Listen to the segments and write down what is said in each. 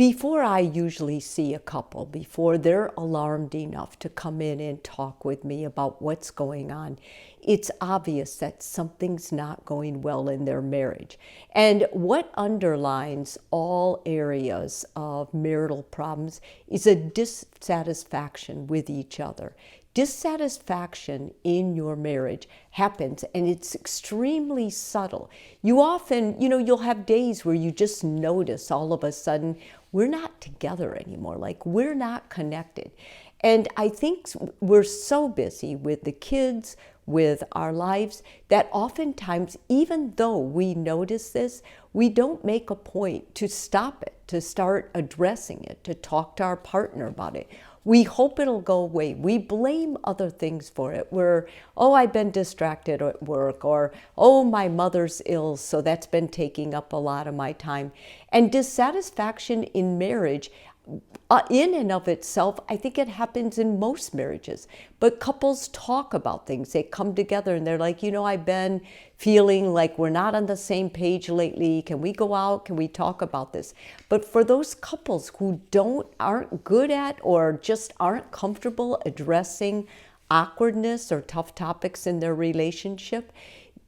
Before I usually see a couple, before they're alarmed enough to come in and talk with me about what's going on, it's obvious that something's not going well in their marriage. And what underlines all areas of marital problems is a dissatisfaction with each other. Dissatisfaction in your marriage happens, and it's extremely subtle. You often, you'll have days where you just notice all of a sudden we're not together anymore, like we're not connected. And I think we're so busy with the kids, with our lives, that oftentimes, even though we notice this, we don't make a point to stop it, to start addressing it, to talk to our partner about it. We hope it'll go away. We blame other things for it. I've been distracted at work, or, my mother's ill, so that's been taking up a lot of my time. And dissatisfaction in marriage, in and of itself, I think it happens in most marriages. But couples talk about things. They come together and they're like, I've been feeling like we're not on the same page lately. Can we go out? Can we talk about this? But for those couples who aren't good at or just aren't comfortable addressing awkwardness or tough topics in their relationship,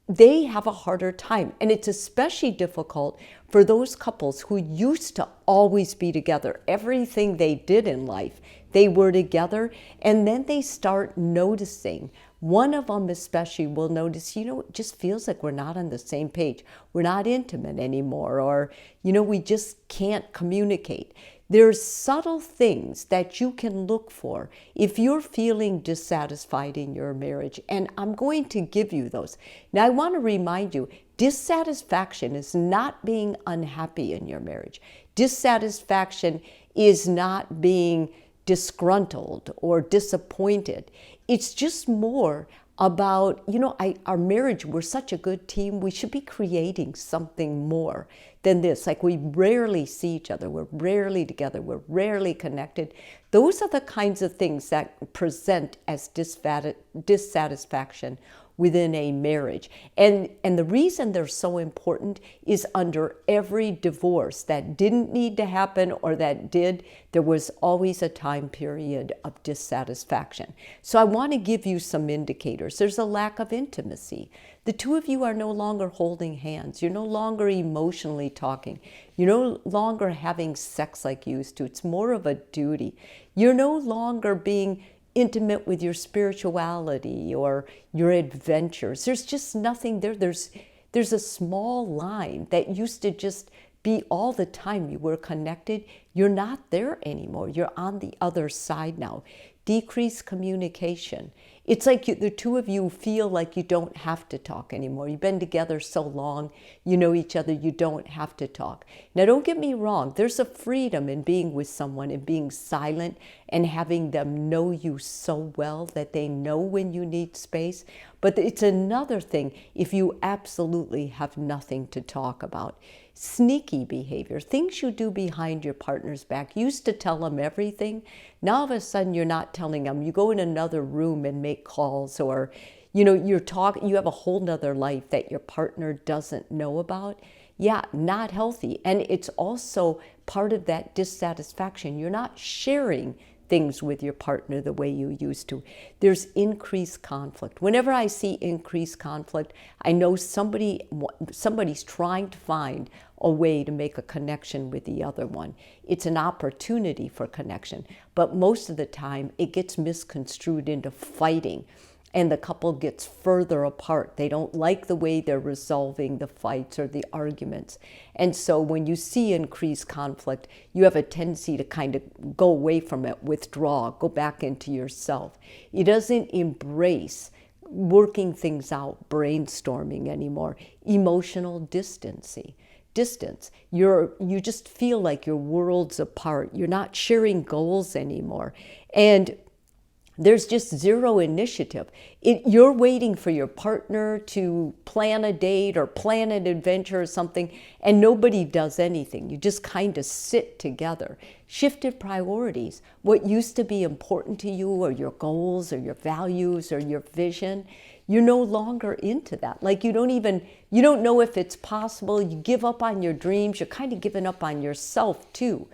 they have a harder time. And it's especially difficult for those couples who used to always be together. Everything they did in life, they were together. And then they start noticing, one of them especially will notice, it just feels like we're not on the same page. We're not intimate anymore, or, we just can't communicate. There's subtle things that you can look for if you're feeling dissatisfied in your marriage, and I'm going to give you those. Now, I want to remind you, dissatisfaction is not being unhappy in your marriage. Dissatisfaction is not being disgruntled or disappointed. It's just more about, our marriage, we're such a good team, we should be creating something more than this. Like, we rarely see each other, we're rarely together, we're rarely connected. Those are the kinds of things that present as dissatisfaction within a marriage. And the reason they're so important is under every divorce that didn't need to happen or that did, there was always a time period of dissatisfaction. So I want to give you some indicators. There's a lack of intimacy. The two of you are no longer holding hands. You're no longer emotionally talking. You're no longer having sex like you used to. It's more of a duty. You're no longer being intimate with your spirituality or your adventures. There's just nothing there. There's a small line that used to just be all the time. You were connected. You're not there anymore. You're on the other side now. Decreased communication. It's like the two of you feel like you don't have to talk anymore. You've been together so long, you know each other, you don't have to talk. Now, don't get me wrong. There's a freedom in being with someone and being silent and having them know you so well that they know when you need space. But it's another thing if you absolutely have nothing to talk about. Sneaky behavior, things you do behind your partner's back. You used to tell them everything. Now all of a sudden you're not telling them. You go in another room and make calls, or you have a whole nother life that your partner doesn't know about. Yeah, not healthy. And it's also part of that dissatisfaction. You're not sharing things with your partner the way you used to. There's increased conflict. Whenever I see increased conflict, I know somebody's trying to find a way to make a connection with the other one. It's an opportunity for connection, but most of the time it gets misconstrued into fighting, and the couple gets further apart. They don't like the way they're resolving the fights or the arguments. And so when you see increased conflict, you have a tendency to kind of go away from it, withdraw, go back into yourself. It doesn't embrace working things out, brainstorming anymore. Emotional distance. You just feel like you're worlds apart. You're not sharing goals anymore. And there's just zero initiative. You're waiting for your partner to plan a date or plan an adventure or something, and nobody does anything. You just kind of sit together. Shifted priorities. What used to be important to you, or your goals or your values or your vision, you're no longer into that. Like you don't know if it's possible. You give up on your dreams. You're kind of giving up on yourself too.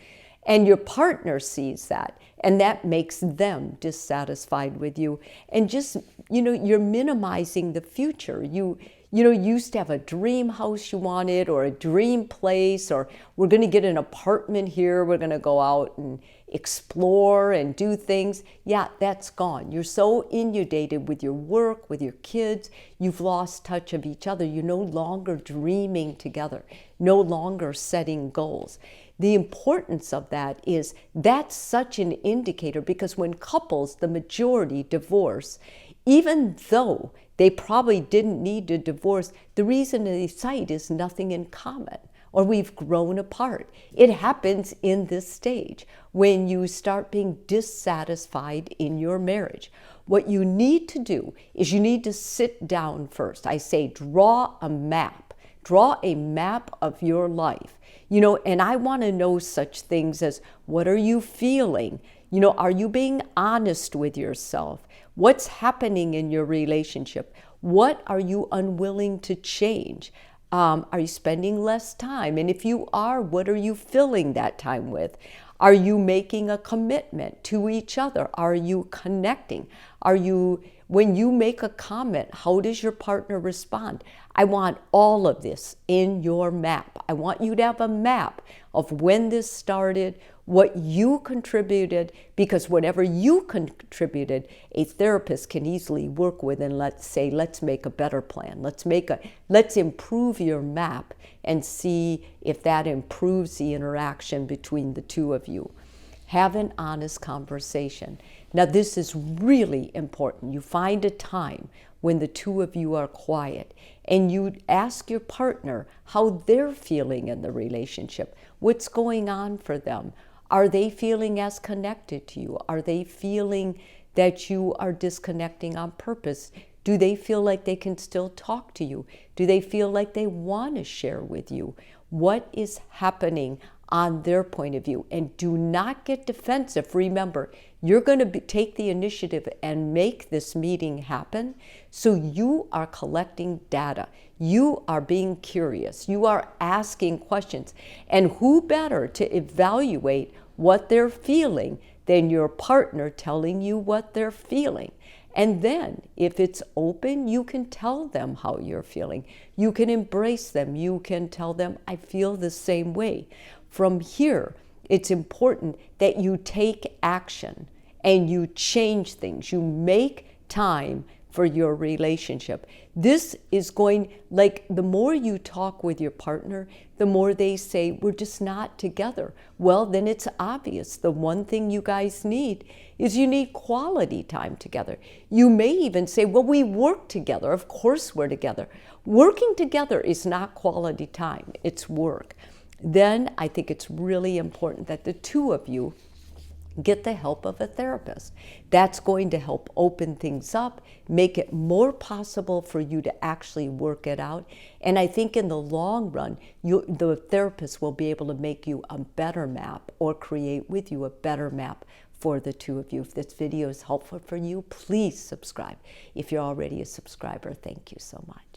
And your partner sees that, and that makes them dissatisfied with you. And just, you're minimizing the future. You used to have a dream house you wanted, or a dream place, or we're going to get an apartment here, we're going to go out and explore and do things. Yeah, that's gone. You're so inundated with your work, with your kids, you've lost touch of each other. You're no longer dreaming together, no longer setting goals. The importance of that is that's such an indicator, because when couples, the majority, divorce, even though they probably didn't need to divorce, the reason they cite is nothing in common, or we've grown apart. It happens in this stage when you start being dissatisfied in your marriage. What you need to do is you need to sit down first. I say draw a map. Draw a map of your life. And I want to know such things as, what are you feeling? Are you being honest with yourself? What's happening in your relationship? What are you unwilling to change? Are you spending less time? And if you are, what are you filling that time with? Are you making a commitment to each other? Are you connecting? When you make a comment, how does your partner respond? I want all of this in your map. I want you to have a map of when this started, what you contributed, because whatever you contributed, a therapist can easily work with, and let's make a better plan. Let's improve your map and see if that improves the interaction between the two of you. Have an honest conversation. Now, this is really important. You find a time when the two of you are quiet, and you ask your partner how they're feeling in the relationship. What's going on for them? Are they feeling as connected to you? Are they feeling that you are disconnecting on purpose? Do they feel like they can still talk to you? Do they feel like they want to share with you? What is happening on their point of view? And do not get defensive. Remember, you're going to take the initiative and make this meeting happen. So you are collecting data. You are being curious. You are asking questions. And who better to evaluate what they're feeling than your partner telling you what they're feeling? And then, if it's open, you can tell them how you're feeling. You can embrace them. You can tell them, I feel the same way. From here, it's important that you take action and you change things. You make time for your relationship. This is the more you talk with your partner, the more they say, we're just not together. Well, then it's obvious. The one thing you guys need is you need quality time together. You may even say, well, we work together. Of course we're together. Working together is not quality time. It's work. Then I think it's really important that the two of you get the help of a therapist. That's going to help open things up, make it more possible for you to actually work it out. And I think in the long run, the therapist will be able to make you a better map, or create with you a better map for the two of you. If this video is helpful for you, please subscribe. If you're already a subscriber, thank you so much.